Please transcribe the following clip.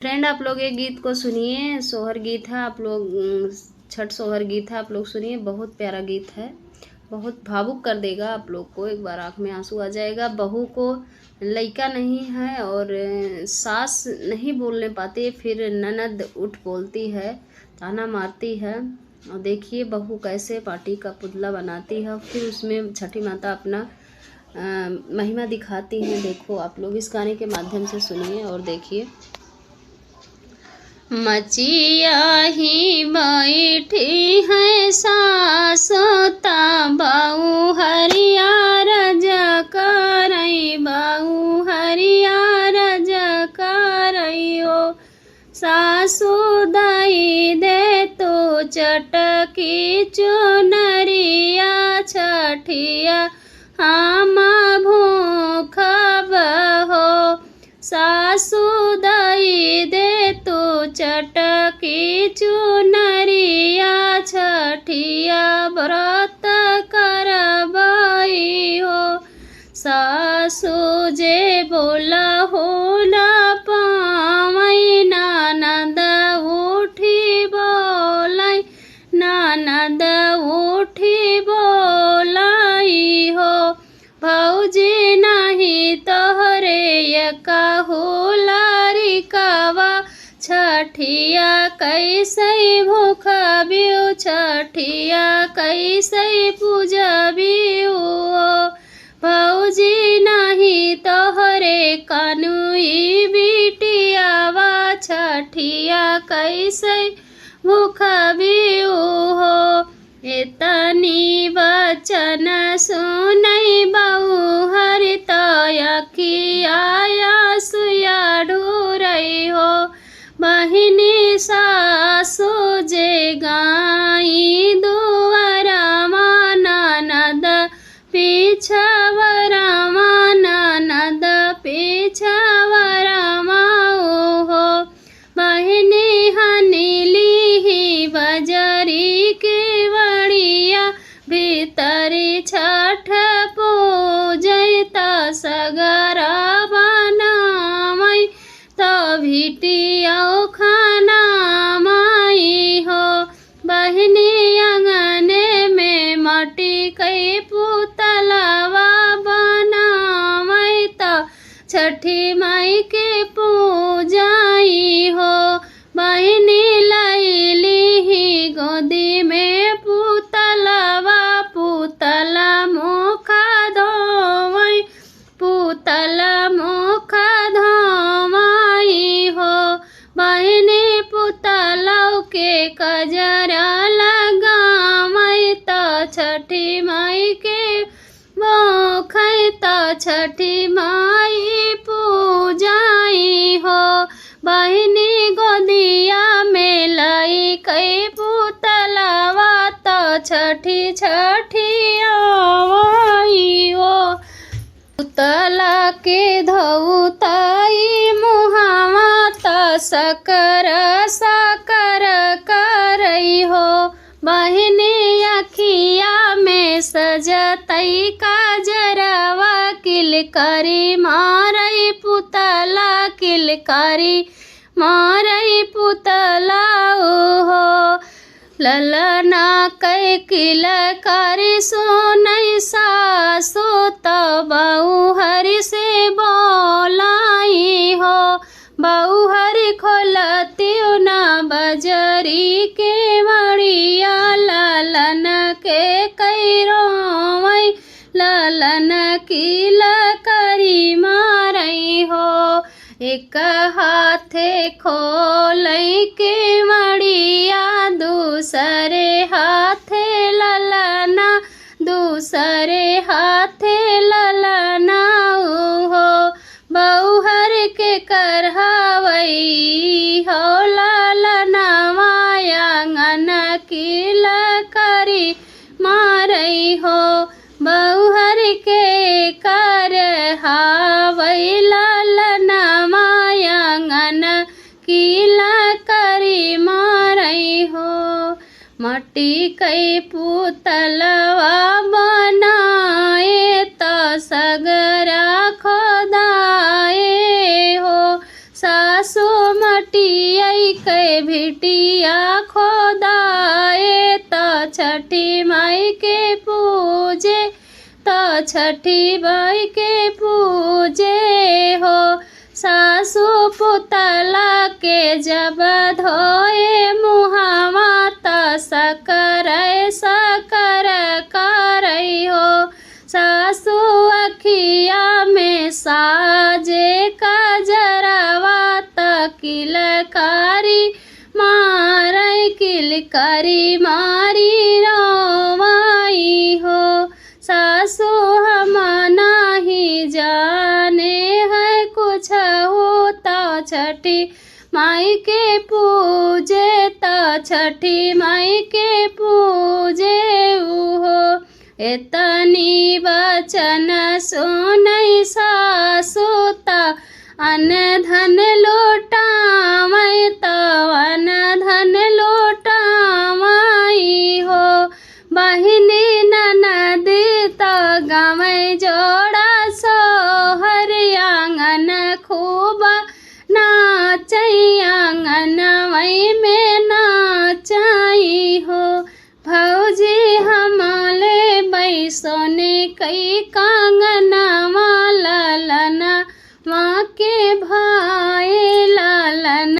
Friend आप लोग ये गीत को सुनिए, सोहर गीत है। आप लोग छठ सोहर गीत है, आप लोग सुनिए, बहुत प्यारा गीत है, बहुत भावुक कर देगा आप लोग को। एक बार आँख में आंसू आ जाएगा। बहू को लड़का नहीं है और सास नहीं बोलने पाती, फिर ननद उठ बोलती है, ताना मारती है। और देखिए बहू कैसे पार्टी का पुतला बनाती है, फिर उसमें छठी माता अपना महिमा दिखाती हैं। देखो आप लोग इस गाने के माध्यम से सुनिए और देखिए। मचिया ही बैठी है सासोता, बाऊ हरिया रज करई, बाऊ हरिया रज करइयो। सासु दई दे तो चटकी चुनरिया, छठिया हम भूखब हो। सासु दई दे तो चटकी चुनरिया, छठिया व्रत करबई हो। सासु जे बोला होला पावई, ननद उठी बोलाई, ननद उठी बोलाई हो। भौजी नहीं तोहरे यका होलारी कावा, छठिया कैसे भूखबियो, छठिया कैसे पूजबियो। भौजी नहीं तोहरे कानुई बिटियावा, छठिया कैसे भूखबियो हो। एतनी वचन सुनई बहू हरि, तयखिया सुया ढूरई हो। बहिनी सासु जे गाई दुआरमा, ननद पिछवरमा, ननद पिछवरमा हो। बहिनी हनीली ही बजरी के बड़िया, भीतरी छठ पूजैता सगरा बनामई, तो भिटिया खाना माई हो। बहिनी अंगने में मटी कई पुतलवा बनामई, तो छठी माई के पूजाई हो। बहिनी लैली ही गोदी में पुतलवा, पुतला मुखा धोवई, पुतला मुखा धोवई हो। बहिनी पुतलौ के कजरा लगावई, तो छठी माई के मोखई, तो छठी माई पूजाई हो। बहिनी गोदिया में लाई कई पुतलवा, तो छठी छठी आवई हो। पुतला के धौताई मुहावा, तो सकर साकर करई हो। बहिनी अखिया में सजतई काजरवा, किलकारी मारई पुतला, किलकारी मारई पुतला हो। ललना कै किलकारी सुनई सासु, तो बहू हरि से बोलाई हो। बहू हरि खोलतियो ना बजरी के मड़िया, ललन के कई रोवई, ललन किलकारी मारई हो। एक हाथे खोलई के मड़िया, दूसरे हाथे ललना, दूसरे हाथे ललना हो। बहू हर के करहवई हो, ललना मायांगन किलकारी मारई हो। बहू हर के करहवई, ललना मायांगन किलकारी मारई हो। मट्टी कई पुतलवा बनाए, तो सगरा खोदाए हो। सासु मट्टी मटिया के भिटिया खोदाए त छठी माई के पूजे त छठी माई के पूजे हो। सासु पुतला के जब धोए मुहावा त सकर करई हो। सासु अखिया में साजे कजरवा त किलकारी मारी रोवाई हो। सासु हम नाही जाने है कुछ होता छठी माई के पूजे त छठी माई के पूजे हो। एतनी वचन सुनई सासु त अन्न धन लौटावई त अन्न धन लौटावई हो। बहिनी ननदी त गवई जोड़ा सोहर आंगन खूब नाचई आंगनवई में नाचई हो। भौजी हमले बैसोने कई कांगना